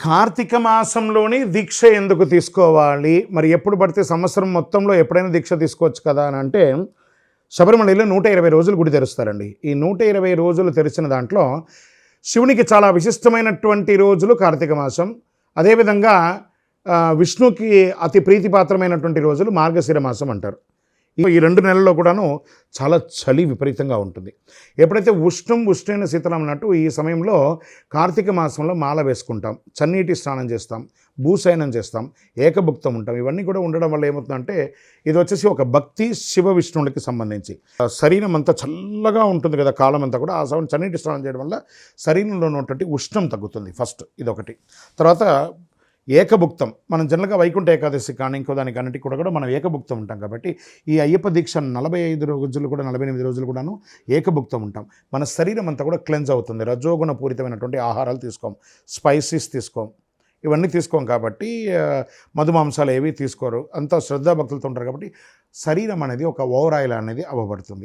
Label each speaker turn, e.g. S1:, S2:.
S1: కార్తీక మాసంలోని దీక్ష ఎందుకు తీసుకోవాలి? మరి ఎప్పుడు పడితే సంవత్సరం మొత్తంలో ఎప్పుడైనా దీక్ష తీసుకోవచ్చు కదా అని అంటే, శబరిమలలో 120 రోజులు గుడి తెరుస్తారండి. ఈ 120 రోజులు తెరిచిన దాంట్లో శివునికి చాలా విశిష్టమైనటువంటి రోజులు కార్తీక మాసం. అదేవిధంగా విష్ణుకి అతి ప్రీతిపాత్రమైనటువంటి రోజులు మార్గశిర మాసం అంటారు. ఈ 2 నెలల్లో కూడాను చాలా చలి విపరీతంగా ఉంటుంది. ఎప్పుడైతే ఉష్ణైన శీతలం అన్నట్టు ఈ సమయంలో కార్తీక మాసంలో మాల వేసుకుంటాం, చన్నీటి స్నానం చేస్తాం, భూశయనం చేస్తాం, ఏకభుక్తం ఉంటాం. ఇవన్నీ కూడా ఉండడం వల్ల ఏమవుతుందంటే ఇది వచ్చేసి ఒక భక్తి శివ విష్ణువులకి సంబంధించి. శరీరం అంతా చల్లగా ఉంటుంది కదా, కాలం అంతా కూడా. ఆ సమయం చన్నీటి స్నానం చేయడం వల్ల శరీరంలో ఉన్నటువంటి ఉష్ణం తగ్గుతుంది. ఫస్ట్ ఇదొకటి. తర్వాత ఏకభుక్తం, మనం జనరల్గా వైకుంఠ ఏకాదశి కానీ ఇంకో దానికి అన్నిటికీ కూడా మనం ఏకభుక్తం ఉంటాం. కాబట్టి ఈ అయ్యప్ప దీక్ష 45 రోజులు కూడా 48 రోజులు కూడాను ఏకభుక్తం ఉంటాం. మన శరీరం అంతా కూడా క్లెన్స్ అవుతుంది. రజోగుణ పూరితమైనటువంటి ఆహారాలు తీసుకోం, స్పైసీస్ తీసుకోం, ఇవన్నీ తీసుకోం. కాబట్టి మధుమాంసాలు ఏవి తీసుకోరు. అంతా శ్రద్ధాభక్తులతో ఉంటారు. కాబట్టి శరీరం అనేది ఒక ఓవర్ ఆయిల్ అనేది అవ్వబడుతుంది.